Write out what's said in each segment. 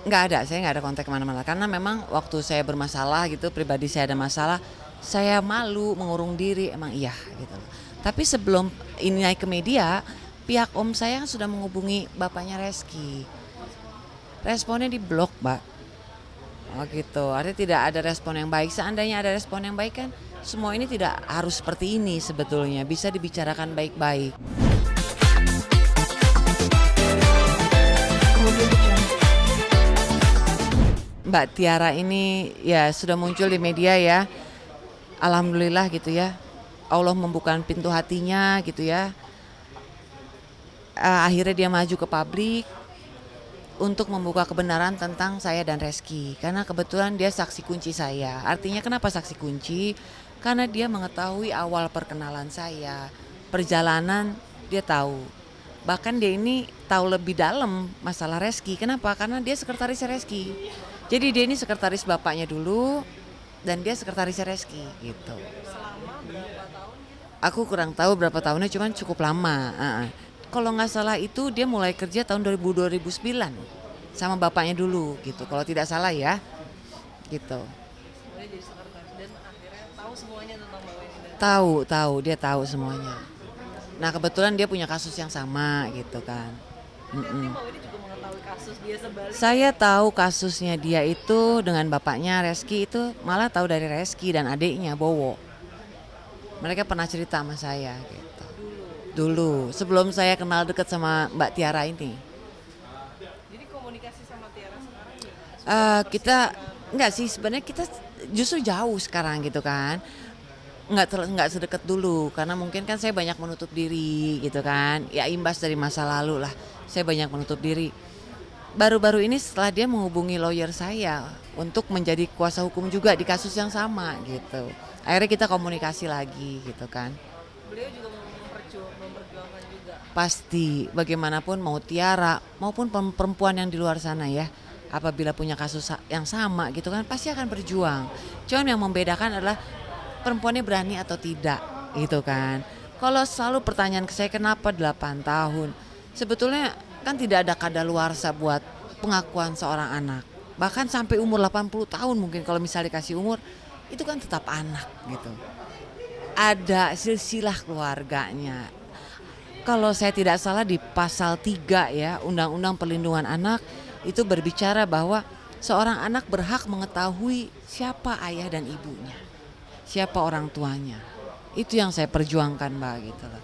Nggak ada, saya nggak ada kontak kemana-mana karena memang waktu saya bermasalah gitu, pribadi saya ada masalah, saya malu mengurung diri, emang iya gitu loh. Tapi sebelum ini naik ke media, pihak om saya kan sudah menghubungi bapaknya Reski. Responnya di blok, Mbak. Oh gitu, artinya tidak ada respon yang baik. Seandainya ada respon yang baik kan semua ini tidak harus seperti ini sebetulnya, bisa dibicarakan baik-baik. Mbak Tiara ini ya sudah muncul di media ya. Alhamdulillah gitu ya. Allah membuka pintu hatinya gitu ya. Akhirnya dia maju ke publik untuk membuka kebenaran tentang saya dan Reski. Karena kebetulan dia saksi kunci saya. Artinya kenapa saksi kunci? Karena dia mengetahui awal perkenalan saya. Perjalanan dia tahu. Bahkan dia ini tahu lebih dalam masalah Reski. Kenapa? Karena dia sekretaris Reski. Jadi dia ini sekretaris bapaknya dulu dan dia sekretaris Reski gitu. Selama berapa tahun gitu? Aku kurang tahu berapa tahunnya, cuman cukup lama. Kalau nggak salah itu dia mulai kerja tahun 2009 sama bapaknya dulu gitu. Kalau tidak salah ya, gitu. Semuanya jadi sekretaris dan akhirnya tahu semuanya tentang Mbak Weni dan Tahu, dia tahu semuanya. Nah kebetulan dia punya kasus yang sama gitu kan. berarti Mbak Weni juga mengetahui kasus dia sebaliknya. Saya tahu kasusnya dia itu dengan bapaknya Reski itu malah tahu dari Reski dan adiknya Bowo. Mereka pernah cerita sama saya gitu. Dulu sebelum saya kenal dekat sama Mbak Tiara ini. Jadi komunikasi sama Tiara sekarang gimana? Sudah Kita mempersiapkan. enggak sih sebenarnya kita justru jauh sekarang gitu kan. Enggak sedekat dulu karena mungkin kan saya banyak menutup diri gitu kan. Ya imbas dari masa lalu lah. Saya banyak menutup diri. Baru-baru ini setelah dia menghubungi lawyer saya untuk menjadi kuasa hukum juga di kasus yang sama gitu. Akhirnya kita komunikasi lagi gitu kan. Beliau juga memperjuangkan juga. Pasti bagaimanapun mau Tiara maupun perempuan yang di luar sana ya, apabila punya kasus yang sama gitu kan pasti akan berjuang. Cuman yang membedakan adalah perempuannya berani atau tidak gitu kan. Kalau selalu pertanyaan ke saya kenapa 8 tahun, sebetulnya kan tidak ada kadaluarsa buat pengakuan seorang anak. Bahkan sampai umur 80 tahun mungkin kalau misalnya dikasih umur itu kan tetap anak gitu. Ada silsilah keluarganya. Kalau saya tidak salah di pasal 3 ya Undang-Undang Perlindungan Anak itu berbicara bahwa seorang anak berhak mengetahui siapa ayah dan ibunya, siapa orang tuanya. Itu yang saya perjuangkan Mbak gitu loh.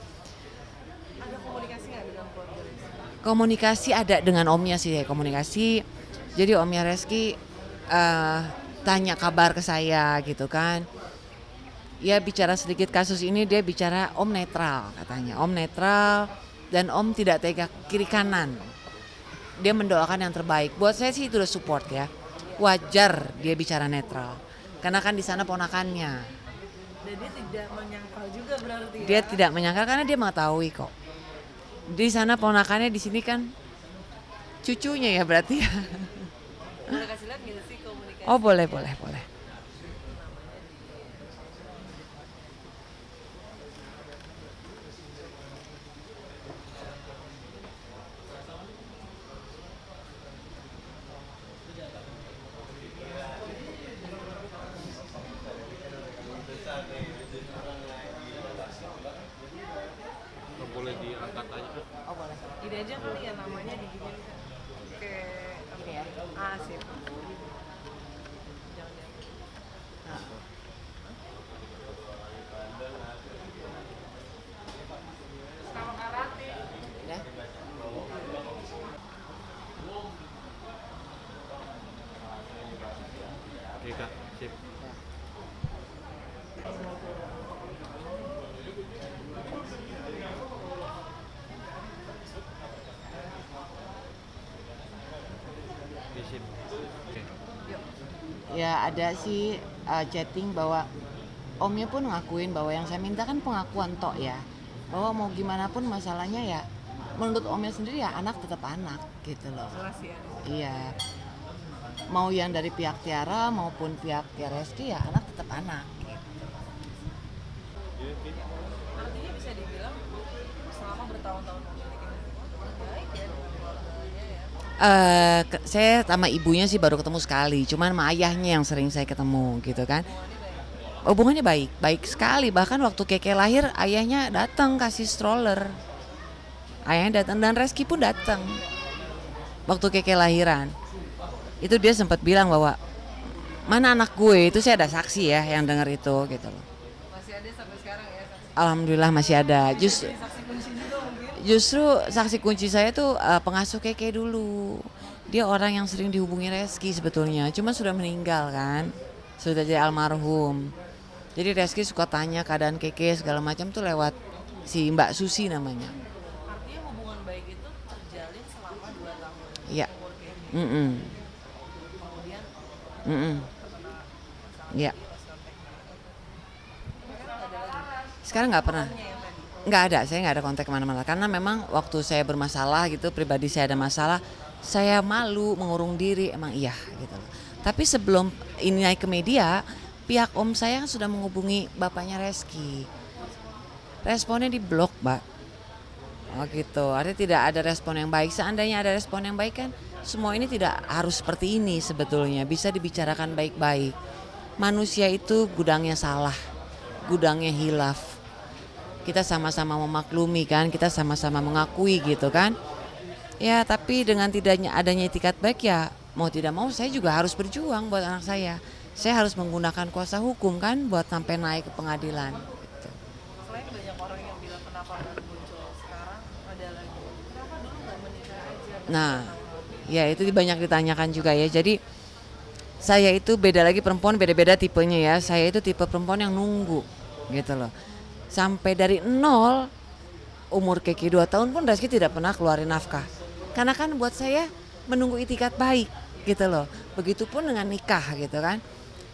Ada komunikasi nggak dengan keluarga Rizky? Komunikasi ada dengan omnya sih ya komunikasi. Jadi omnya Reski tanya kabar ke saya gitu kan. Ya bicara sedikit kasus ini dia bicara om netral katanya. Om netral dan om tidak tega kiri kanan. Dia mendoakan yang terbaik. Buat saya sih itu udah support ya. Wajar dia bicara netral. Karena kan di sana ponakannya. Dan dia tidak menyangkal juga berarti ya. Dia tidak menyangka karena dia mengetahui kok. Di sana ponakannya, di sini kan cucunya ya berarti ya. Boleh kasih lihat nggak sih komunikasi? Oh boleh, boleh, boleh. Boleh diangkat aja. Oh boleh. Ini aja kali ya namanya diginin kan. Oke. Gini ya. Sip. Jangan. Sama karate. Ya. Oke kak, sip. Oke, sip. Oke. Ya ada sih chatting bahwa omnya pun ngakuin bahwa yang saya minta kan pengakuan tok ya. Bahwa mau gimana pun masalahnya ya menurut omnya sendiri ya anak tetap anak gitu loh. Jelas ya. Iya. Mau yang dari pihak Tiara maupun pihak Reski ya anak tetap anak. Artinya bisa dibilang selama bertahun-tahun memiliki hubungan baik ya dengan keluarganya ya. Saya sama ibunya sih baru ketemu sekali, cuman sama ayahnya yang sering saya ketemu gitu kan. Hubungannya baik, baik sekali. Bahkan waktu Keke lahir, ayahnya datang kasih stroller. Ayahnya datang dan Reski pun datang waktu Keke lahiran. Itu dia sempat bilang bahwa mana anak gue, itu saya ada saksi ya yang dengar itu gitu loh. Masih ada sampai sekarang ya saksi. Alhamdulillah masih ada. Jadi saksi kunci juga mungkin. Justru saksi kunci saya tuh pengasuh Keke dulu. Dia orang yang sering dihubungi Reski sebetulnya, cuma sudah meninggal kan, sudah jadi almarhum. Jadi Reski suka tanya keadaan Keke segala macam tuh lewat si Mbak Susi namanya. Artinya hubungan baik itu terjalin selama 2 tahun. Iya. Umur Keke. Mm-mm. Kemudian Mm-mm. terkena masalah Iya. lagi pas kontak. Sekarang nggak ada lagi. Sekarang nggak pernah. Yang tadi. Nggak ada, saya nggak ada kontak kemana-mana. Karena memang waktu saya bermasalah gitu, pribadi saya ada masalah, saya malu mengurung diri, emang iya gitu loh. Tapi sebelum ini naik ke media, pihak om saya sudah menghubungi bapaknya Reski. Responnya di blok, Mbak. Oh gitu, artinya tidak ada respon yang baik. Seandainya ada respon yang baik kan, semua ini tidak harus seperti ini sebetulnya. Bisa dibicarakan baik-baik. Manusia itu gudangnya salah, gudangnya hilaf. Kita sama-sama memaklumi kan, kita sama-sama mengakui gitu kan. Ya tapi dengan tidaknya adanya etikat baik ya mau tidak mau saya juga harus berjuang buat anak saya. Saya harus menggunakan kuasa hukum kan buat sampai naik ke pengadilan. Gitu. Selain banyak orang yang bilang kenapa baru muncul sekarang, ada lagi. Kenapa dulu nggak menikah aja? Nah, ya itu banyak ditanyakan juga ya. Jadi saya itu beda lagi perempuan, beda-beda tipenya ya. Saya itu tipe perempuan yang nunggu gitu loh. Sampai dari nol umur Keke 2 tahun pun Reski tidak pernah keluarin nafkah. Karena kan buat saya menunggu itikat baik gitu loh. Begitupun dengan nikah gitu kan.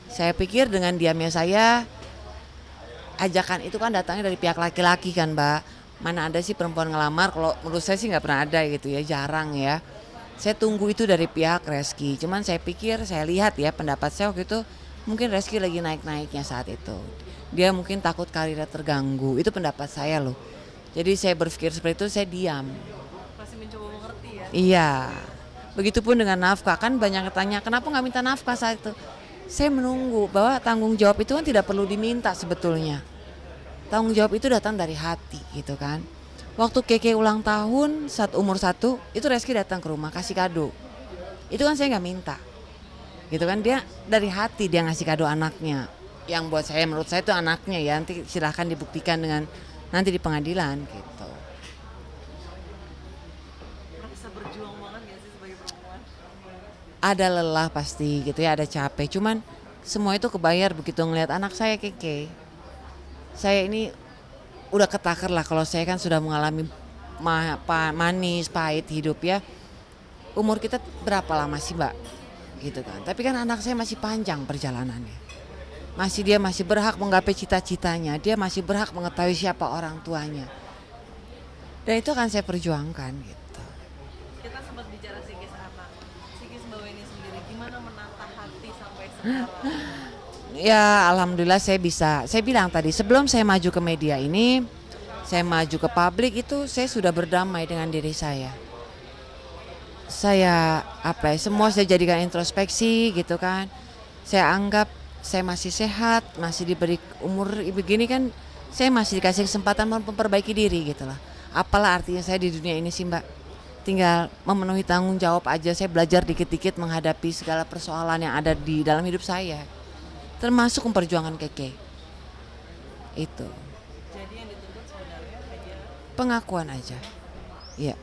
Saya pikir dengan diamnya saya, ajakan itu kan datangnya dari pihak laki-laki kan Mbak. Mana ada sih perempuan ngelamar, kalau menurut saya sih nggak pernah ada gitu ya, jarang ya. Saya tunggu itu dari pihak Reski. Cuman saya pikir, saya lihat ya pendapat saya waktu itu, mungkin Reski lagi naik-naiknya saat itu. Dia mungkin takut karirnya terganggu, itu pendapat saya loh. Jadi saya berpikir seperti itu, saya diam. Masih mencoba mengerti ya. Iya, begitupun dengan nafkah, kan banyak yang tanya kenapa nggak minta nafkah saat itu. Saya menunggu bahwa tanggung jawab itu kan tidak perlu diminta sebetulnya. Tanggung jawab itu datang dari hati gitu kan. Waktu Keke ulang tahun saat umur 1, itu Reski datang ke rumah kasih kado. Itu kan saya nggak minta. Gitu kan, dia dari hati dia ngasih kado anaknya. Yang buat saya, menurut saya itu anaknya ya, nanti silahkan dibuktikan dengan nanti di pengadilan gitu. Merasa berjuang banget gak sih sebagai perempuan? Ada lelah pasti gitu ya, ada capek. Cuman semua itu kebayar begitu ngelihat anak saya Keke. Saya ini udah ketakar lah kalau saya kan sudah mengalami manis, pahit hidup ya. Umur kita berapa lama sih Mbak? Gitu kan. Tapi kan anak saya masih panjang perjalanannya. Dia masih berhak menggapai cita-citanya. Dia masih berhak mengetahui siapa orang tuanya. Dan itu akan saya perjuangkan gitu. Kita sempat bicara psikis anak. Psikis Mbak Weni sendiri, gimana menata hati sampai sekarang? Ya alhamdulillah saya bisa. Saya bilang tadi sebelum saya maju ke media ini, saya maju ke publik itu saya sudah berdamai dengan diri saya. Saya semua saya jadikan introspeksi gitu kan. Saya anggap saya masih sehat, masih diberi umur begini kan, saya masih dikasih kesempatan memperbaiki diri gitu lah. Apalah artinya saya di dunia ini sih Mbak. Tinggal memenuhi tanggung jawab aja, saya belajar dikit-dikit menghadapi segala persoalan yang ada di dalam hidup saya. Termasuk memperjuangkan Keke. Itu. Jadi yang dituntut sebenarnya hanya Pengakuan aja. Iya.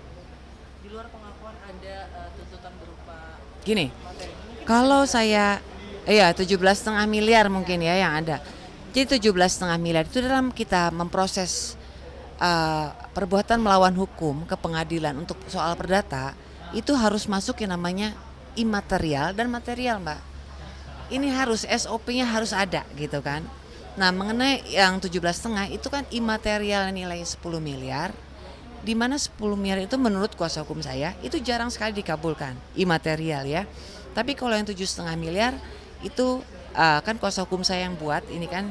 di luar pengakuan ada tuntutan berupa Gini, materi. Mungkin kalau saya 17,5 miliar mungkin ya yang ada. Jadi 17,5 miliar itu dalam kita memproses perbuatan melawan hukum ke pengadilan untuk soal perdata, itu harus masuk yang namanya imaterial dan material Mbak. Ini harus SOP-nya harus ada gitu kan. Nah mengenai yang 17,5 itu kan imaterial nilai 10 miliar. Di mana 10 miliar itu menurut kuasa hukum saya itu jarang sekali dikabulkan imaterial ya. Tapi kalau yang 7,5 miliar itu kan kuasa hukum saya yang buat ini kan,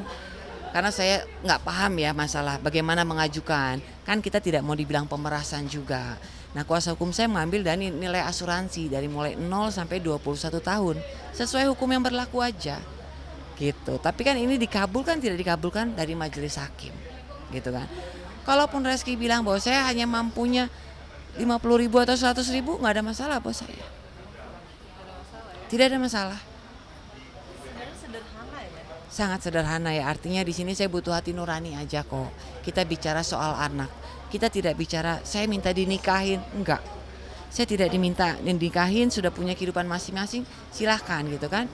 karena saya nggak paham ya masalah bagaimana mengajukan. Kan kita tidak mau dibilang pemerasan juga. Nah, kuasa hukum saya mengambil dari nilai asuransi dari mulai 0 sampai 21 tahun. Sesuai hukum yang berlaku aja. Gitu. Tapi kan ini dikabulkan tidak dikabulkan dari majelis hakim. Gitu kan. Kalaupun Reski bilang bahwa saya hanya mampunya 50.000 atau 100.000, nggak ada masalah buat saya. Tidak ada masalah. Sebenarnya sederhana ya. Sangat sederhana ya, artinya di sini saya butuh hati nurani aja kok. Kita bicara soal anak, kita tidak bicara saya minta dinikahin, enggak. Saya tidak diminta dinikahin, sudah punya kehidupan masing-masing, silahkan gitu kan.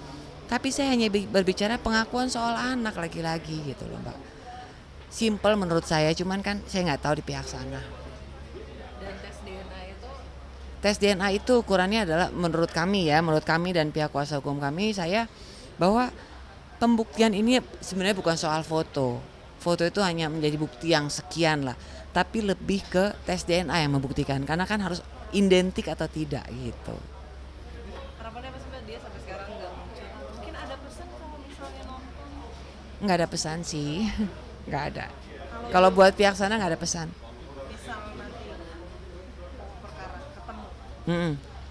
Tapi saya hanya berbicara pengakuan soal anak lagi-lagi gitu loh Mbak. Simple menurut saya, cuman kan saya nggak tahu di pihak sana. Dan tes DNA itu Tes DNA itu ukurannya adalah menurut kami dan pihak kuasa hukum kami, saya bahwa pembuktian ini sebenarnya bukan soal foto. Foto itu hanya menjadi bukti yang sekian lah. Tapi lebih ke tes DNA yang membuktikan. Karena kan harus identik atau tidak gitu. harapannya apa sih Mbak, dia sampai sekarang nggak muncul? Mungkin ada pesan kalau misalnya nonton. Nggak ada pesan sih. Nggak ada. Kalau buat pihak sana nggak ada pesan. Misal nanti perkara ketemu.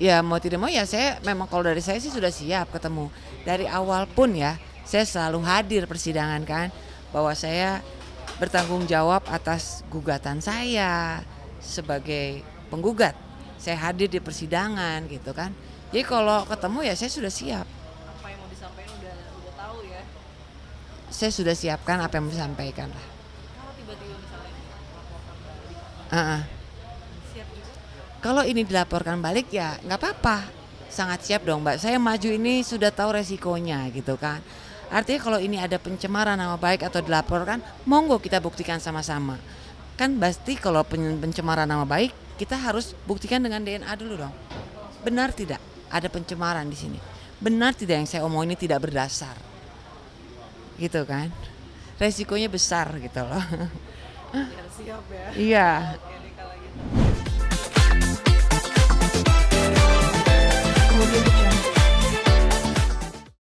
Ya mau tidak mau ya saya memang kalau dari saya sih sudah siap ketemu. Dari awal pun ya saya selalu hadir persidangan kan. Bahwa saya bertanggung jawab atas gugatan saya sebagai penggugat. Saya hadir di persidangan gitu kan. Jadi kalau ketemu ya saya sudah siap. Apa yang mau disampaikan udah tahu ya. Saya sudah siapkan apa yang mau disampaikan lah. Kalau tiba-tiba misalnya melaporkan balik, Uh-uh. siap juga. Kalau ini dilaporkan balik ya nggak apa-apa. Sangat siap dong Mbak. Saya maju ini sudah tahu resikonya gitu kan. Artinya kalau ini ada pencemaran nama baik atau dilaporkan, monggo kita buktikan sama-sama. Kan pasti kalau pencemaran nama baik, kita harus buktikan dengan DNA dulu dong. Benar tidak ada pencemaran di sini? Benar tidak yang saya omong ini tidak berdasar? Gitu kan? Resikonya besar gitu loh. Biar siap ya. Iya. Oke deh.